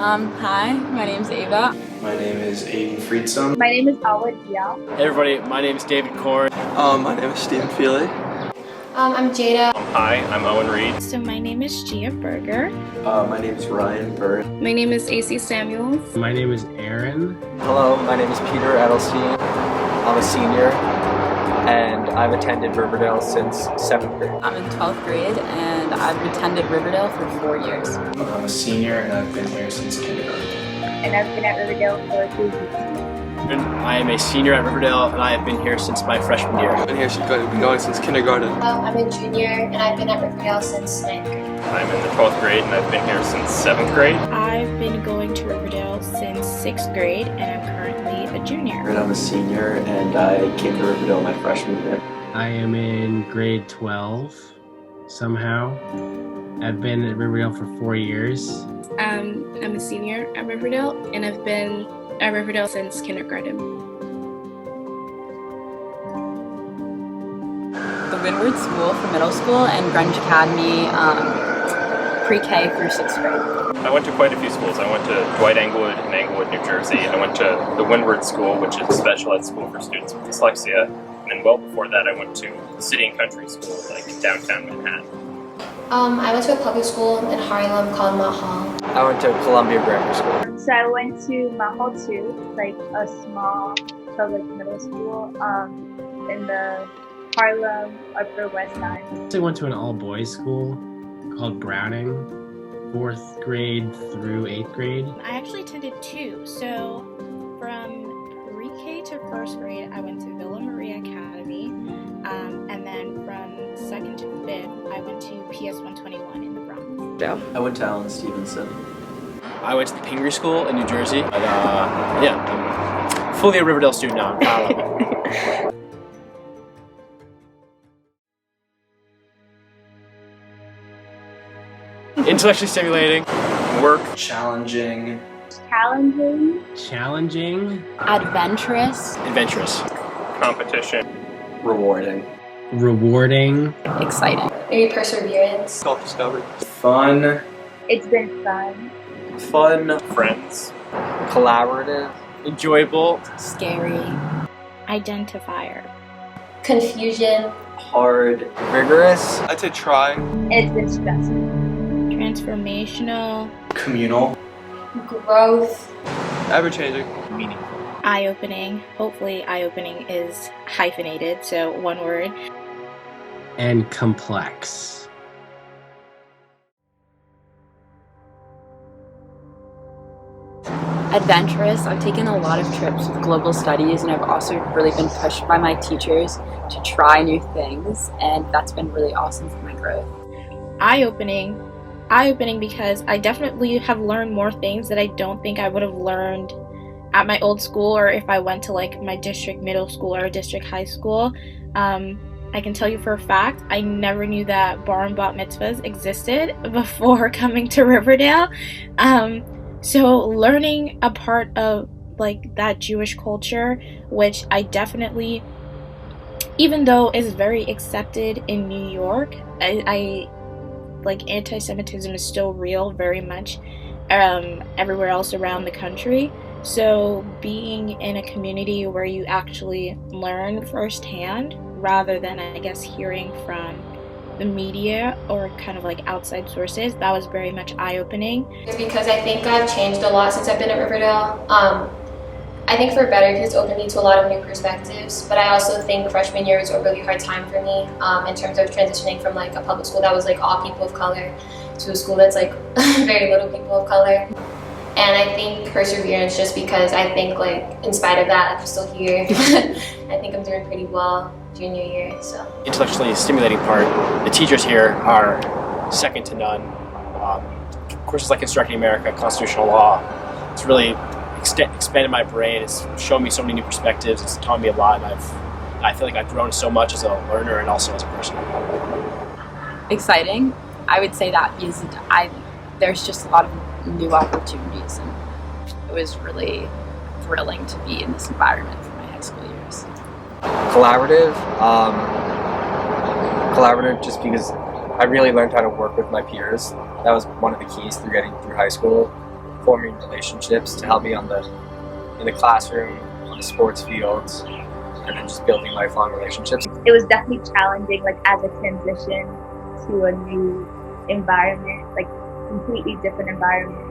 Hi, my name's Ava. My name is Aiden Friedsam. My name is Awa Diao. Hey everybody, my name is David Korn. My name is Stephen Feely. I'm Jada. Hi, I'm Owen Reed. So my name is Gia Berger. My name is Ryan Bird. My name is AC Samuels. My name is Aaron. Hello, my name is Peter Edelstein. I'm a senior and I've attended Riverdale since 7th grade. I'm in 12th grade and I've attended Riverdale for 4 years. I'm a senior and I've been here since kindergarten. And I've been at Riverdale for 3 years. I am a senior at Riverdale and I have been here since my freshman year. I've been here been going since kindergarten. I'm a junior and I've been at Riverdale since 9th grade. I'm in the 12th grade and I've been here since 7th grade. I've been going to Riverdale since 6th grade and I'm currently a junior. I'm a senior and I came to Riverdale my freshman year. I am in grade 12 somehow. I've been at Riverdale for 4 years. I'm a senior at Riverdale and I've been at Riverdale since kindergarten. The Windward School for middle school and Grunge Academy pre-K through 6th grade. I went to quite a few schools. I went to Dwight Englewood in Englewood, New Jersey. I went to the Windward School, which is a special ed school for students with dyslexia. And then well before that, I went to the City and Country School, like downtown Manhattan. I went to a public school in Harlem called Mott Hall. I went to Columbia Grammar School. So I went to Mott Hall 2, like a small public middle school in the Harlem Upper West Side. I went to an all-boys school called Browning, 4th grade through 8th grade. I actually attended 2. So from pre-K to 1st grade, I went to Villa Maria Academy. And then from 2nd to 5th, I went to PS 121 in the Bronx. I went to Allen Stevenson. I went to the Pingree School in New Jersey. And, I'm fully a Riverdale student now. I'm proud of it. Intellectually stimulating. Work. Challenging. Challenging. Adventurous. Adventurous. Competition. Rewarding. Rewarding. Exciting. Maybe perseverance. Self-discovery. Fun. It's been fun. Fun. Friends. Collaborative. Enjoyable. Scary. Identifier. Confusion. Hard. Vigorous. I'd say try. It's been stressful. Transformational. Communal. Growth. Ever-changing. Meaningful. Eye-opening. Hopefully eye-opening is hyphenated, so one word. And complex. Adventurous. I've taken a lot of trips with global studies and I've also really been pushed by my teachers to try new things, and that's been really awesome for my growth. Eye-opening because I definitely have learned more things that I don't think I would have learned at my old school, or if I went to like my district middle school or district high school. I can tell you for a fact, I never knew that bar and bat mitzvahs existed before coming to Riverdale. So learning a part of like that Jewish culture, which I definitely, even though is very accepted in New York, I like anti-Semitism is still real very much everywhere else around the country. So being in a community where you actually learn firsthand rather than, I guess, hearing from the media or kind of like outside sources, that was very much eye-opening. It's because I think I've changed a lot since I've been at Riverdale. I think for better because it's opened me to a lot of new perspectives, but I also think freshman year was a really hard time for me in terms of transitioning from like a public school that was like all people of color to a school that's like very little people of color. And I think perseverance, just because I think like in spite of that, I'm still here. I think I'm doing pretty well junior year, so. Intellectually stimulating part, the teachers here are second to none. Courses like Constructing America, Constitutional Law, it's really expanded my brain. It's shown me so many new perspectives. It's taught me a lot, and I feel like I've grown so much as a learner and also as a person. Exciting. I would say that because there's just a lot of new opportunities, and it was really thrilling to be in this environment for my high school years. Collaborative. Collaborative just because I really learned how to work with my peers. That was one of the keys through getting through high school. forming relationships to help me in the classroom, on the sports fields, and then just building lifelong relationships. It was definitely challenging, like as a transition to a new environment, like completely different environment.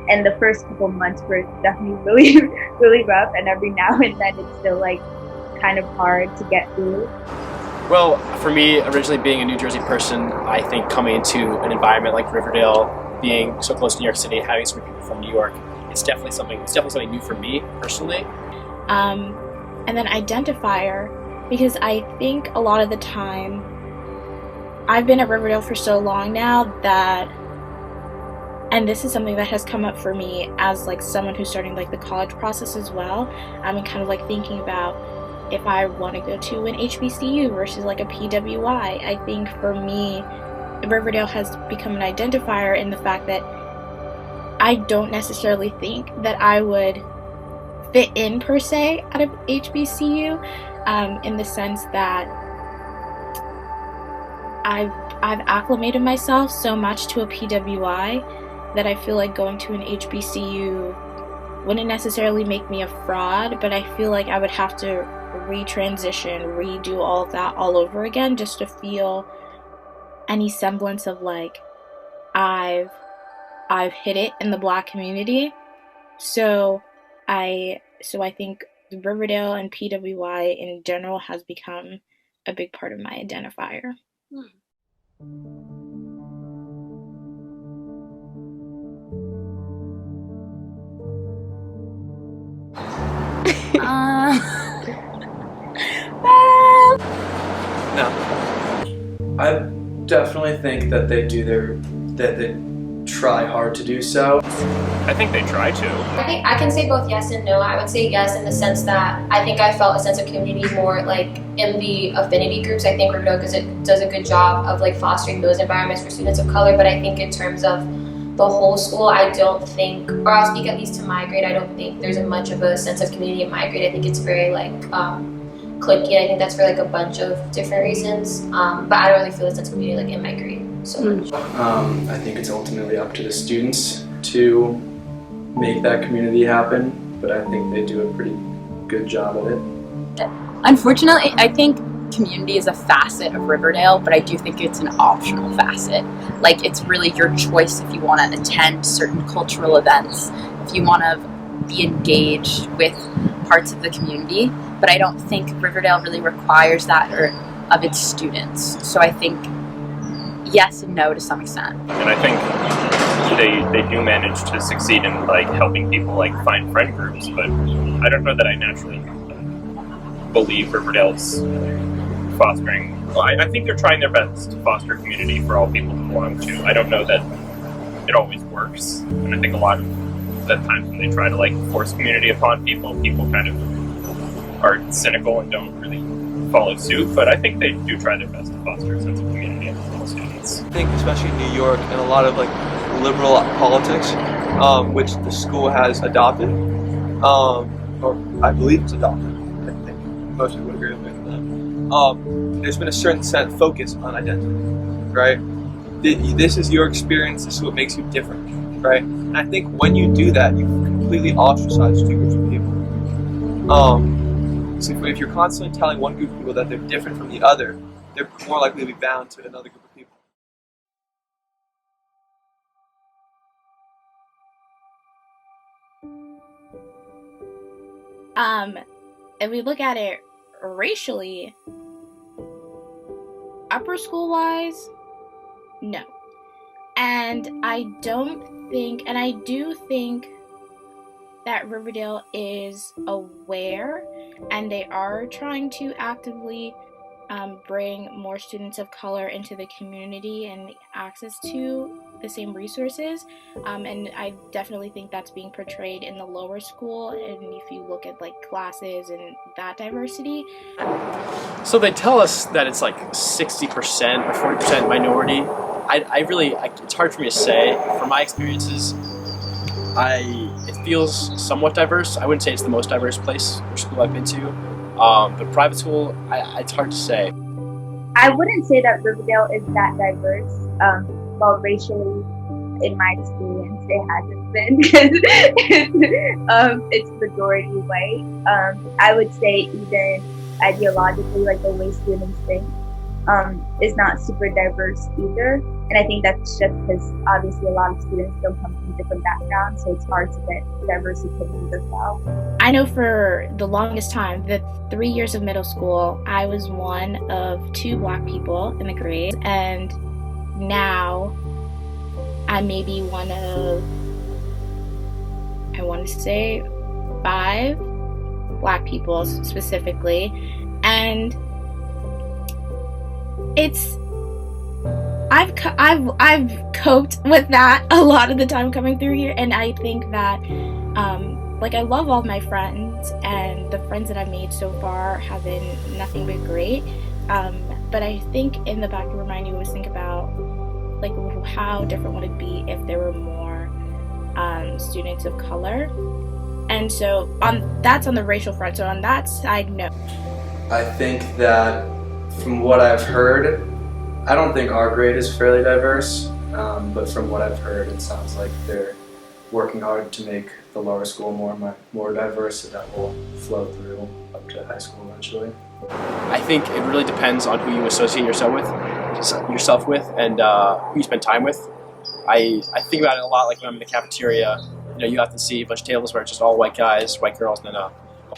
And the first couple months were definitely really rough, and every now and then it's still like kind of hard to get through. Well, for me, originally being a New Jersey person, I think coming into an environment like Riverdale, being so close to New York City, having so many people from New York, it's definitely something new for me personally. And then identifier, because I think a lot of the time, I've been at Riverdale for so long now that, and this is something that has come up for me as like someone who's starting like the college process as well. I'm kind of like thinking about if I want to go to an HBCU versus like a PWI. I think for me, Riverdale has become an identifier in the fact that I don't necessarily think that I would fit in per se at a HBCU, in the sense that I've acclimated myself so much to a PWI that I feel like going to an HBCU wouldn't necessarily make me a fraud, but I feel like I would have to retransition, redo all of that all over again just to feel any semblance of like I've hit it in the Black community. So I think Riverdale and PWI in general has become a big part of my identifier. No. I definitely think that they try hard to do so. I think they try to. I think I can say both yes and no. I would say yes in the sense that I think I felt a sense of community more like in the affinity groups. I think Riverdale does a good job of like fostering those environments for students of color, but I think in terms of the whole school, I don't think, or I'll speak at least to my grade, I don't think there's much of a sense of community in my grade. I think it's very like cliquey, and I think that's for like a bunch of different reasons, but I don't really feel a sense of community like in my grade so much. I think it's ultimately up to the students to make that community happen, but I think they do a pretty good job of it. Unfortunately, I think community is a facet of Riverdale, but I do think it's an optional facet. Like, it's really your choice if you want to attend certain cultural events, if you want to be engaged with parts of the community, but I don't think Riverdale really requires that of its students. So I think yes and no to some extent. And I think they do manage to succeed in like helping people like find friend groups, but I don't know that I naturally believe Riverdale's fostering. Well, I think they're trying their best to foster community for all people who belong to. I don't know that it always works, and I think a lot of the times when they try to like force community upon people kind of are cynical and don't really follow suit. But I think they do try their best to foster a sense of community among all students. I think especially in New York and a lot of like liberal politics, which the school has adopted, or I believe it's adopted. I think most people would agree with me on that. There's been a certain set focus on identity, right? This is your experience. This is what makes you different, right? And I think when you do that, you completely ostracize two groups of people. So if you're constantly telling one group of people that they're different from the other, they're more likely to be bound to another group of people. If we look at it racially, upper school wise, no. And I do think that Riverdale is aware, and they are trying to actively bring more students of color into the community and access to the same resources, and I definitely think that's being portrayed in the lower school, and if you look at like classes and that diversity. So they tell us that it's like 60% or 40% minority. It's hard for me to say. From my experiences, it feels somewhat diverse. I wouldn't say it's the most diverse place or school I've been to, but private school, it's hard to say. I wouldn't say that Riverdale is that diverse, well, racially in my experience, it hasn't been because it's majority white. I would say even ideologically, like the way students think, is not super diverse either. And I think that's just because obviously a lot of students don't come from different backgrounds, so it's hard to get diverse opinions as well. I know for the longest time, the 3 years of middle school, I was one of 2 Black people in the grade, and now I may be one of, I want to say, 5 Black people specifically, and I've coped with that a lot of the time coming through here, and I think that I love all of my friends, and the friends that I've made so far have been nothing but great. But I think in the back of your mind, you always think about how different would it be if there were more students of color, and so that's on the racial front. So on that side, no. I think that from what I've heard, I don't think our grade is fairly diverse, but from what I've heard, it sounds like they're working hard to make the lower school more diverse, so that will flow through up to high school eventually. I think it really depends on who you associate yourself with, and who you spend time with. I think about it a lot, like when I'm in the cafeteria. You have to see a bunch of tables where it's just all white guys, white girls, and then a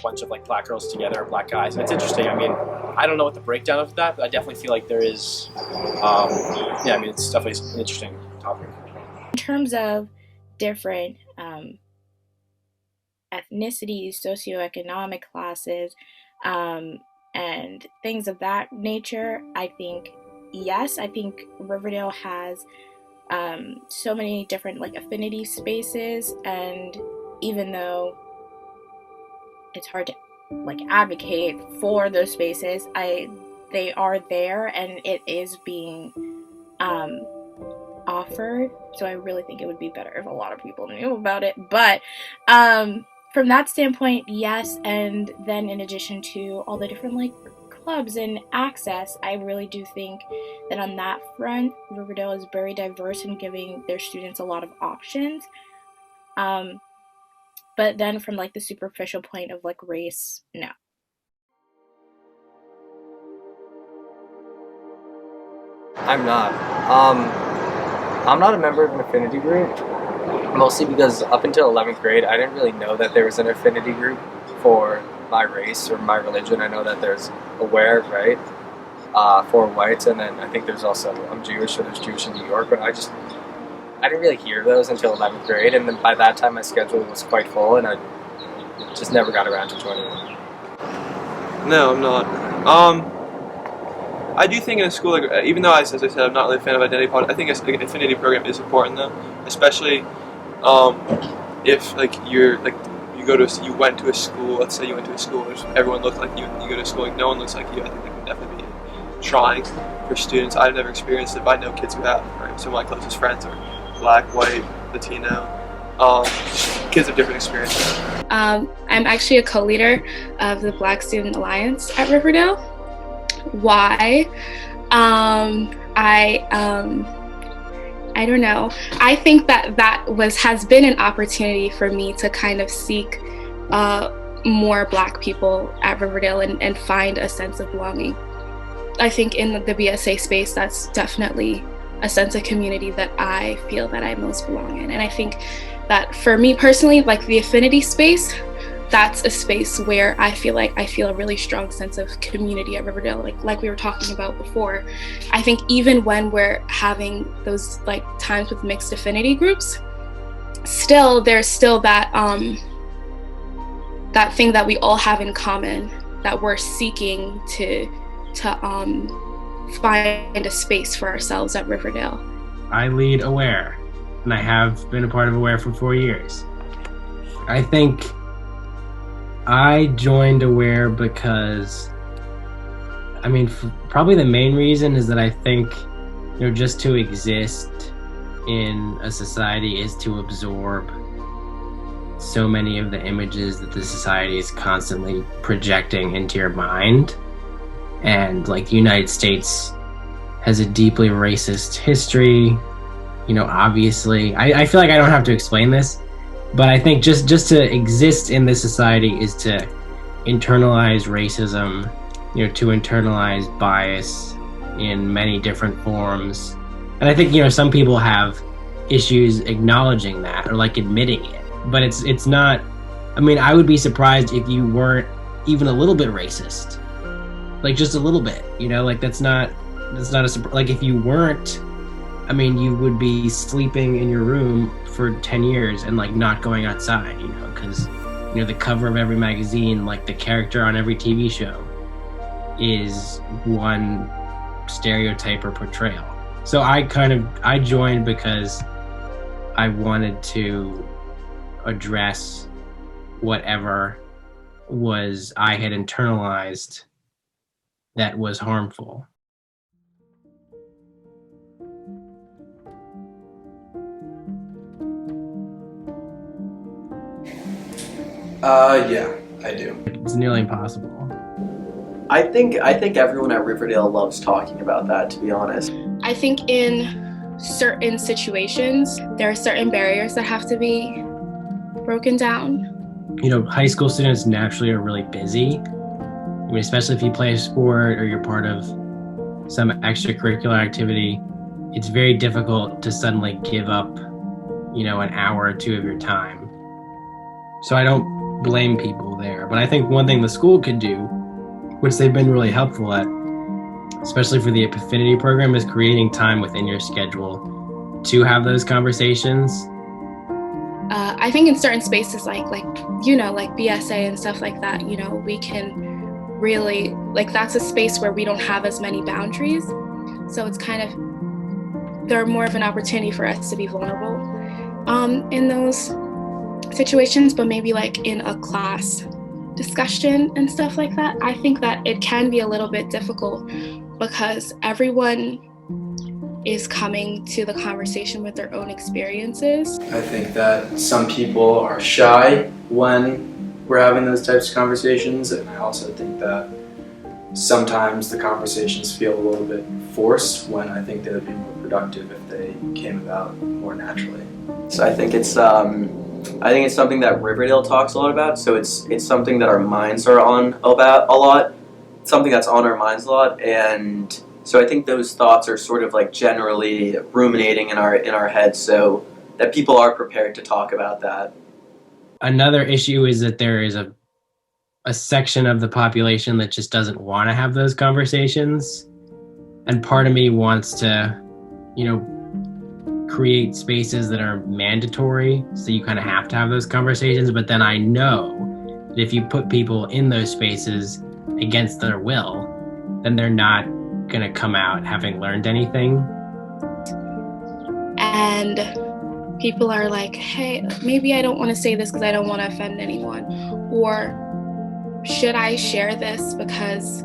bunch of Black girls together, Black guys, and it's interesting. I mean, I don't know what the breakdown of that, but I definitely feel like there is. It's definitely an interesting topic. In terms of different ethnicities, socioeconomic classes, and things of that nature, I think yes. I think Riverdale has so many different affinity spaces, and even though it's hard to advocate for those spaces, they are there and it is being offered. So I really think it would be better if a lot of people knew about it. But from that standpoint, yes. And then in addition to all the different clubs and access, I really do think that on that front, Riverdale is very diverse in giving their students a lot of options. But then from the superficial point of race, no. I'm not. I'm not a member of an affinity group, mostly because up until 11th grade, I didn't really know that there was an affinity group for my race or my religion. I know that there's AWARE, right, for whites, and then I think there's also, I'm Jewish, so there's Jewish in New York, but I didn't really hear those until 11th grade, and then by that time my schedule was quite full, and I just never got around to joining them. No, I'm not. I do think in a school, even though, as I said, I'm not really a fan of identity politics, I think an affinity program is important though, especially if you went to a school. Let's say you went to a school where everyone looked like you. You go to a school no one looks like you. I think that would definitely be trying for students. I've never experienced it, but I know kids who have. Right? Some of my closest friends are Black, white, Latino, kids of different experiences. I'm actually a co-leader of the Black Student Alliance at Riverdale. Why? I don't know. I think that has been an opportunity for me to kind of seek more Black people at Riverdale and find a sense of belonging. I think in the BSA space, that's definitely a sense of community that I feel that I most belong in. And I think that for me personally, the affinity space, that's a space where I feel a really strong sense of community at Riverdale, like we were talking about before. I think even when we're having those times with mixed affinity groups, there's still that that thing that we all have in common, that we're seeking to find a space for ourselves at Riverdale. I lead AWARE, and I have been a part of AWARE for 4 years. I think I joined AWARE because, probably the main reason is that I think, just to exist in a society is to absorb so many of the images that the society is constantly projecting into your mind. And the United States has a deeply racist history. obviously, I feel like I don't have to explain this, but I think just to exist in this society is to internalize racism, to internalize bias in many different forms. And I think, some people have issues acknowledging that or like admitting it, but it's not, I would be surprised if you weren't even a little bit racist, like just a little bit, like that's not a surprise. Like if you weren't, you would be sleeping in your room for 10 years and like not going outside, because the cover of every magazine, like the character on every TV show is one stereotype or portrayal. So I joined because I wanted to address whatever was I had internalized that was harmful. Yeah, I do. It's nearly impossible. I think everyone at Riverdale loves talking about that, to be honest. I think in certain situations, there are certain barriers that have to be broken down. High school students naturally are really busy. Especially if you play a sport or you're part of some extracurricular activity, it's very difficult to suddenly give up, an hour or two of your time. So I don't blame people there. But I think one thing the school could do, which they've been really helpful at, especially for the affinity program, is creating time within your schedule to have those conversations. I think in certain spaces like BSA and stuff like that, we can really, that's a space where we don't have as many boundaries. So it's they're more of an opportunity for us to be vulnerable in those situations, but maybe in a class discussion and stuff like that, I think that it can be a little bit difficult because everyone is coming to the conversation with their own experiences. I think that some people are shy when we're having those types of conversations, and I also think that sometimes the conversations feel a little bit forced when I think they would be more productive if they came about more naturally. So I think it's something that Riverdale talks a lot about. So it's something that our minds are on about a lot, something that's on our minds a lot, and so I think those thoughts are sort of generally ruminating in our heads, so that people are prepared to talk about that. Another issue is that there is a section of the population that just doesn't want to have those conversations. And part of me wants to, create spaces that are mandatory, so you kind of have to have those conversations. But then I know that if you put people in those spaces against their will, then they're not going to come out having learned anything. And people are like, hey, maybe I don't want to say this because I don't want to offend anyone. Or should I share this because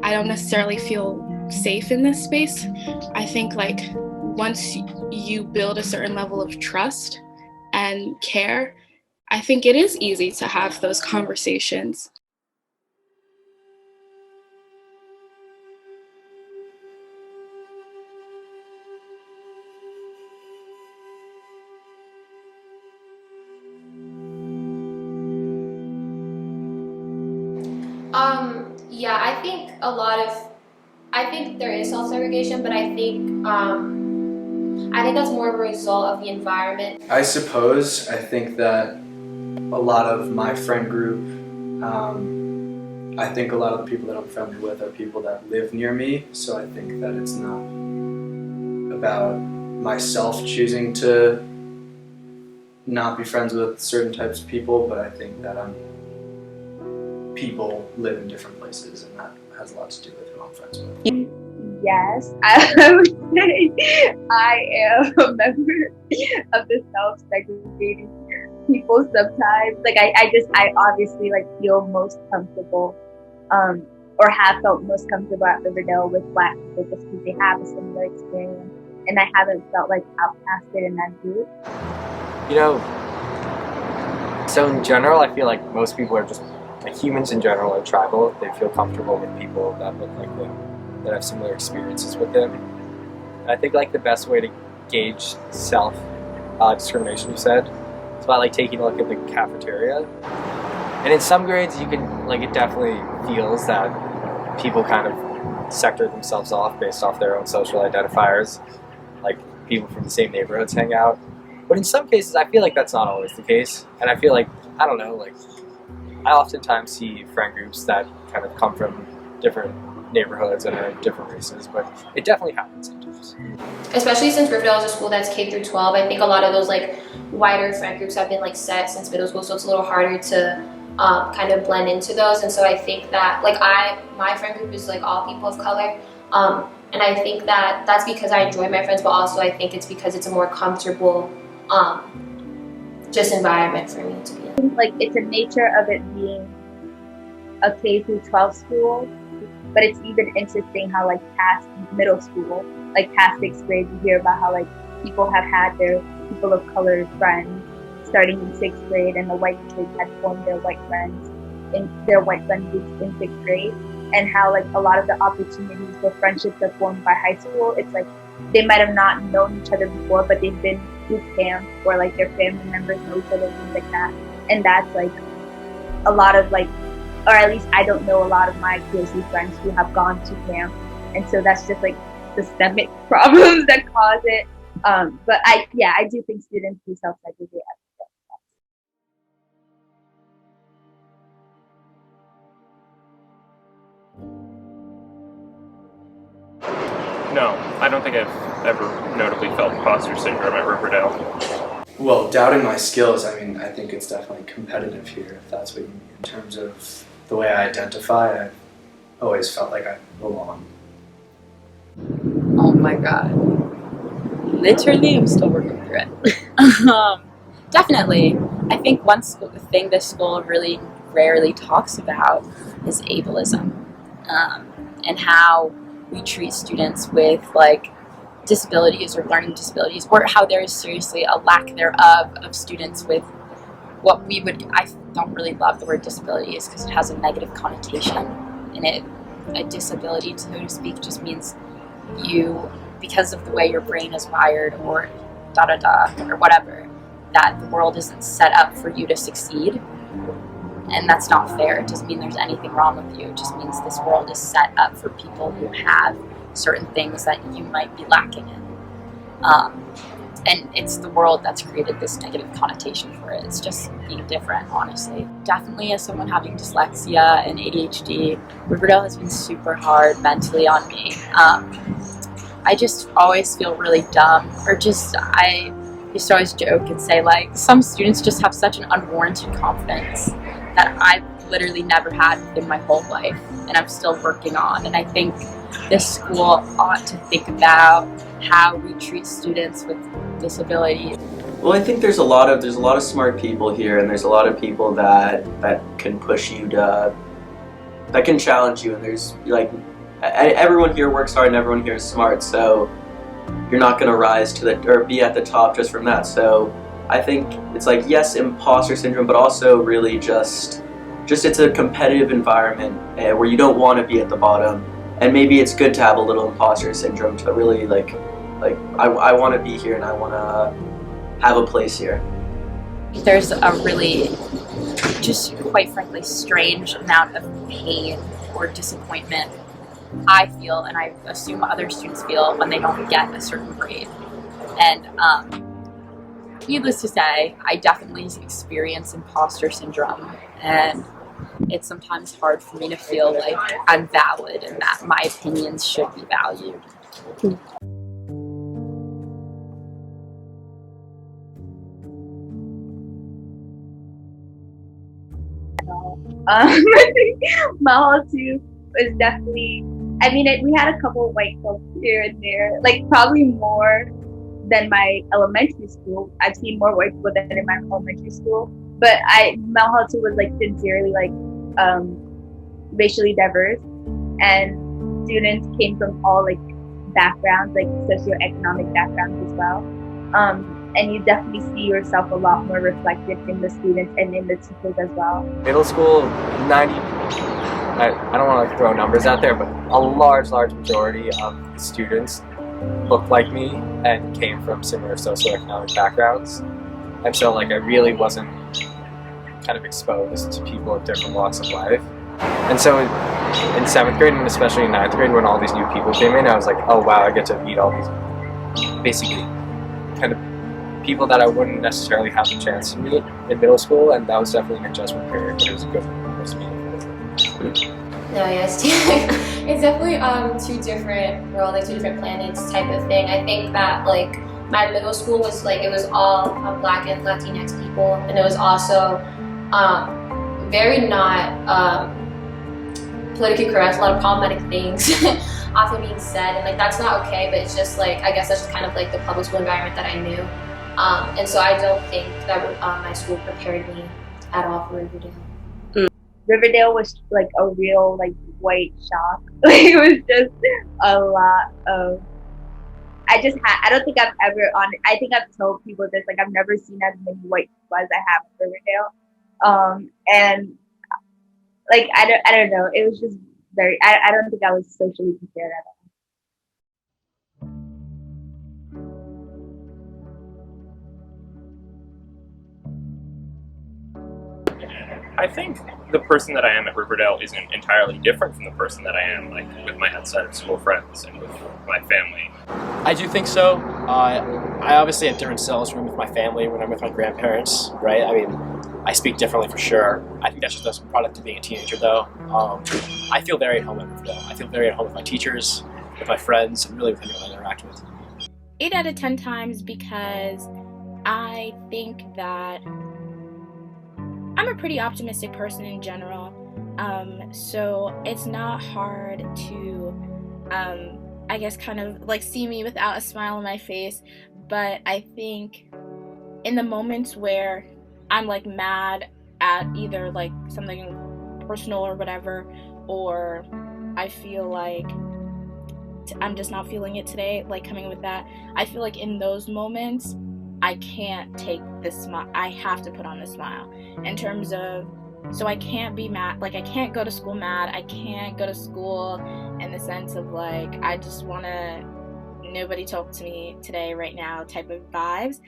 I don't necessarily feel safe in this space? I think once you build a certain level of trust and care, I think it is easy to have those conversations. Yeah, I think there is self-segregation, but I think that's more of a result of the environment. I suppose I think that a lot of my friend group, I think a lot of the people that I'm friendly with are people that live near me, so I think that it's not about myself choosing to not be friends with certain types of people, but I think that people live in different places, and that has a lot to do with who I'm friends with. Yes, I would say I am a member of the self-segregating people sometimes. I obviously feel most comfortable, or have felt most comfortable at Riverdale with Black people just because they have a similar experience, and I haven't felt outcasted in that group. So in general, I feel like most people are just, humans in general are tribal. They feel comfortable with people that look like them, that have similar experiences with them. And I think the best way to gauge self discrimination, you said. It's about like taking a look at the cafeteria. And in some grades you can, like, it definitely feels that people kind of sector themselves off based off their own social identifiers. Like, people from the same neighborhoods hang out. But in some cases I feel like that's not always the case. And I feel like, I don't know, like, I oftentimes see friend groups that kind of come from different neighborhoods and are different races, but it definitely happens sometimes. Especially since Riverdale is a school that's K through 12, I think a lot of those like wider friend groups have been like set since middle school, so it's a little harder to kind of blend into those. And so I think that like my friend group is like all people of color, and I think that that's because I enjoy my friends, but also I think it's because it's a more comfortable just environment for me to be in. Like, it's a nature of it being a K through 12 school, but it's even interesting how, like, past middle school, like past 6th grade, you hear about how, like, people have had their people of color friends starting in 6th grade, and the white kids had formed their white friends in their white friend groups in 6th grade, and how, like, a lot of the opportunities for friendships are formed by high school. It's like they might have not known each other before, but they've been through camp, or like their family members know each other, things like that. And that's like a lot of, like, or at least I don't know a lot of my POC friends who have gone to camp, and so that's just like systemic problems that cause it. But I do think students do self-segregate. No, I don't think I've ever notably felt imposter syndrome at Riverdale. Well, doubting my skills, I mean, I think it's definitely competitive here, if that's what you mean. In terms of the way I identify, I've always felt like I belong. Oh my god. Literally, I'm still working through it. Definitely. I think one thing this school really rarely talks about is ableism, and how we treat students with, like, disabilities or learning disabilities, or how there is seriously a lack thereof of students with what we would, I don't really love the word disabilities because it has a negative connotation in it. A disability, so to speak, just means you, because of the way your brain is wired, or or whatever, that the world isn't set up for you to succeed. And that's not fair. It doesn't mean there's anything wrong with you. It just means this world is set up for people who have certain things that you might be lacking in. And it's the world that's created this negative connotation for it. It's just being different, honestly. Definitely, as someone having dyslexia and ADHD, Riverdale has been super hard mentally on me. I just always feel really dumb, or just, I used to always joke and say, like, some students just have such an unwarranted confidence that I've literally never had in my whole life, and I'm still working on. And I think this school ought to think about how we treat students with disabilities. Well, I think there's a lot of smart people here, and there's a lot of people that can push you to, that can challenge you. And there's, like, everyone here works hard and everyone here is smart, so you're not going to rise to the, or be at the top just from that. So I think it's like, yes, imposter syndrome, but also really just it's a competitive environment where you don't want to be at the bottom. And maybe it's good to have a little imposter syndrome to really like I want to be here and I want to have a place here. There's a really, just quite frankly, strange amount of pain or disappointment I feel, and I assume other students feel, when they don't get a certain grade. And needless to say, I definitely experience imposter syndrome, and it's sometimes hard for me to feel like I'm valid and that my opinions should be valued. I think Mahal too was definitely, I mean, we had a couple of white folks here and there, like probably more than my elementary school. I've seen more white people than in my elementary school. But Mahal too was like sincerely like racially diverse, and students came from all like backgrounds, like socioeconomic backgrounds as well. And you definitely see yourself a lot more reflected in the students and in the teachers as well. Middle school, I don't want to throw numbers out there, but a large majority of the students looked like me and came from similar socioeconomic backgrounds. And so like I really wasn't kind of exposed to people of different walks of life. And so in 7th grade and especially in 9th grade when all these new people came in, I was like, oh wow, I get to meet all these basically kind of people that I wouldn't necessarily have the chance to meet in middle school, and that was definitely an adjustment period, but it was a good meeting. No, yes, it's definitely two different worlds, like two different planets type of thing. I think that like my middle school was like, it was all Black and Latinx people, and it was also very not politically correct, a lot of problematic things often being said, and like that's not okay, but it's just like, I guess that's just kind of like the public school environment that I knew. And so I don't think that my school prepared me at all for Riverdale. Riverdale was like a real like white shock. Like it was just a lot of. I don't think I've ever I think I've told people this, like I've never seen as many white people as I have in Riverdale. And like I don't know. It was just very. I don't think I was socially prepared at all. I think the person that I am at Riverdale isn't entirely different from the person that I am like with my outside of school friends and with my family. I do think so. I obviously have different cells when I'm with my family, when I'm with my grandparents, right? I mean, I speak differently for sure. I think that's just a product of being a teenager though. I feel very at home at Riverdale. I feel very at home with my teachers, with my friends, and really with anyone I interact with. 8 out of 10 times because I think that I'm a pretty optimistic person in general, so it's not hard to, I guess, kind of like see me without a smile on my face, but I think in the moments where I'm like mad at either like something personal or whatever, or I feel like I'm just not feeling it today, like coming with that, I feel like in those moments, I can't take this smile. I have to put on the smile in terms of, so I can't be mad, like I can't go to school mad, I can't go to school in the sense of like, I just want to, nobody talk to me today, right now type of vibes,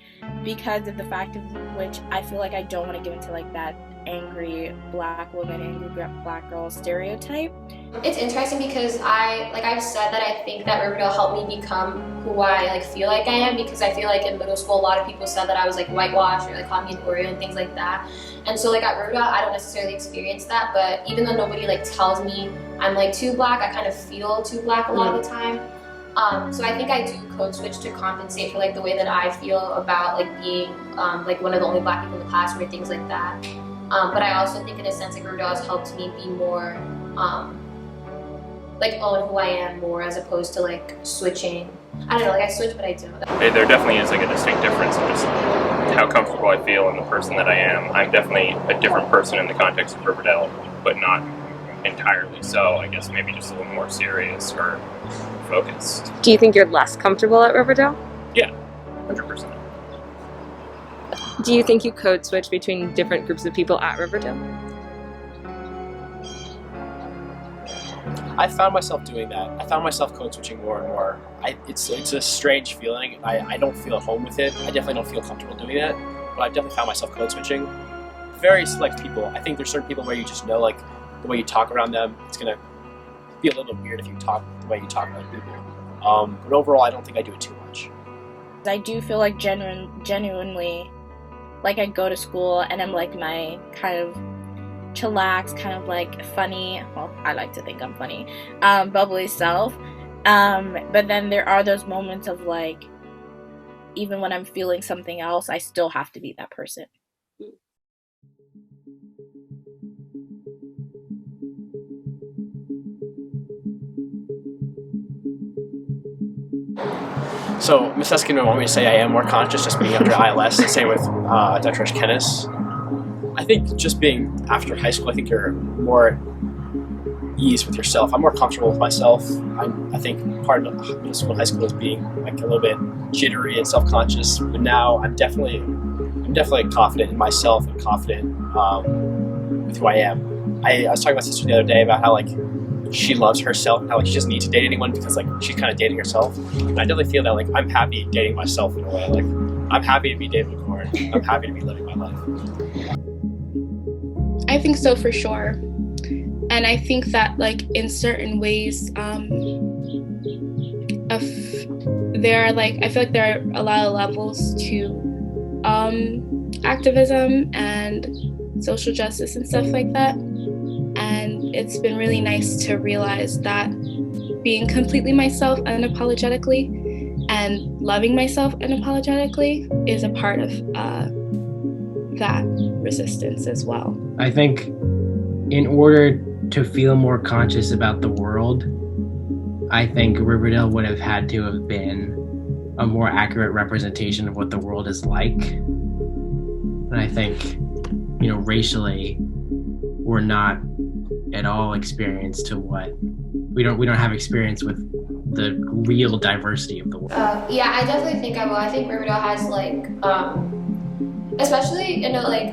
because of the fact of which I feel like I don't want to give into like that angry Black woman, angry Black girl stereotype. It's interesting because I've said that I think that Riverdale helped me become who I like feel like I am, because I feel like in middle school a lot of people said that I was like whitewashed or like called me an Oreo and things like that. And so like at Riverdale I don't necessarily experience that, but even though nobody like tells me I'm like too Black, I kind of feel too Black a lot of the time. So I think I do code switch to compensate for like the way that I feel about like being like one of the only Black people in the classroom or things like that. But I also think in a sense like Riverdale has helped me be more like own who I am more, as opposed to like switching. I don't know, like I switch but I don't. There definitely is like a distinct difference in just how comfortable I feel and the person that I am. I'm definitely a different person in the context of Riverdale, but not entirely so. I guess maybe just a little more serious or focused. Do you think you're less comfortable at Riverdale? Yeah, 100%. Do you think you code switch between different groups of people at Riverdale? I found myself doing that. I found myself code switching more and more. It's a strange feeling. I don't feel at home with it. I definitely don't feel comfortable doing that, but I've definitely found myself code switching. Very select people. I think there's certain people where you just know like the way you talk around them, it's gonna be a little bit weird if you talk the way you talk to other people. But overall, I don't think I do it too much. I do feel like genuinely, like I go to school and I'm like my kind of chillax, kind of like funny, well, I like to think I'm funny, bubbly self. But then there are those moments of like, even when I'm feeling something else, I still have to be that person. So Ms. Eskin would want me to say I am more conscious just being after ILS, the same with Dr. Kennis. I think just being after high school, I think you're more at ease with yourself. I'm more comfortable with myself. I think part of middle school and high school is being like a little bit jittery and self-conscious, but now I'm definitely confident in myself and confident with who I am. I was talking to my sister the other day about how like she loves herself and how like she doesn't need to date anyone because like she's kind of dating herself. And I definitely feel that like I'm happy dating myself in a way. Like I'm happy to be David McCorn. I'm happy to be living my life. I think so for sure. And I think that like in certain ways, there are like, I feel like there are a lot of levels to activism and social justice and stuff like that. And it's been really nice to realize that being completely myself unapologetically and loving myself unapologetically is a part of that resistance as well. I think in order to feel more conscious about the world, I think Riverdale would have had to have been a more accurate representation of what the world is like. And I think, racially, we're not at all experienced to what we don't have experience with the real diversity of the world. Yeah, I definitely think I will. I think Riverdale has like especially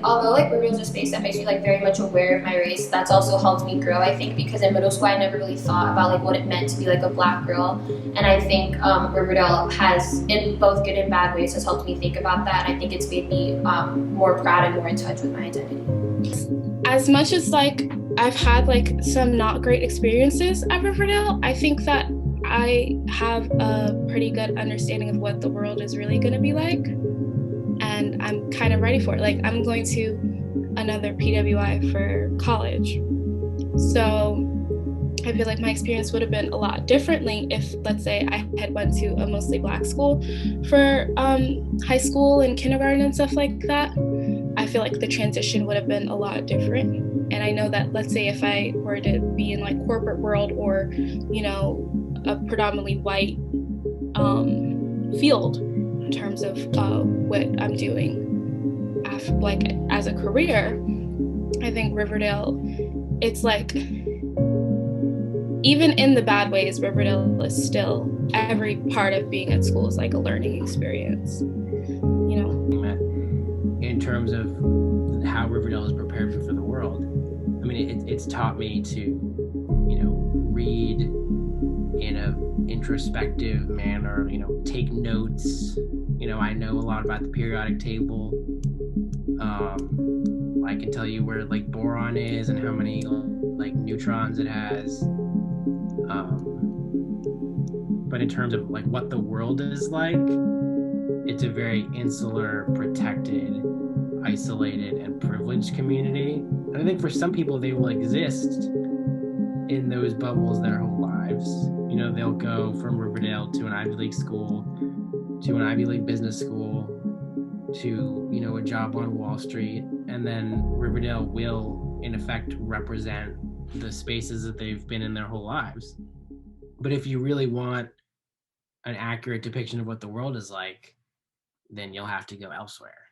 although like Riverdale's a space that makes me like very much aware of my race, that's also helped me grow. I think because in middle school I never really thought about like what it meant to be like a black girl, and I think Riverdale has, in both good and bad ways, has helped me think about that, and I think it's made me more proud and more in touch with my identity. As much as like I've had like some not great experiences at Riverdale, I think that I have a pretty good understanding of what the world is really going to be like, and I'm kind of ready for it. Like I'm going to another PWI for college, so I feel like my experience would have been a lot differently if, let's say, I had went to a mostly black school for high school and kindergarten and stuff like that. I feel like the transition would have been a lot different. And I know that, let's say, if I were to be in like corporate world or, a predominantly white field in terms of what I'm doing as a career, I think Riverdale, it's like, even in the bad ways, Riverdale is still, every part of being at school is like a learning experience, In terms of how Riverdale is prepared for the world, I mean, it's taught me to, read in a introspective manner, take notes. I know a lot about the periodic table. I can tell you where like boron is and how many like neutrons it has. But in terms of like what the world is like, it's a very insular, protected, isolated, and privileged community. And I think for some people, they will exist in those bubbles their whole lives. They'll go from Riverdale to an Ivy League school, to an Ivy League business school, to, a job on Wall Street. And then Riverdale will, in effect, represent the spaces that they've been in their whole lives. But if you really want an accurate depiction of what the world is like, then you'll have to go elsewhere.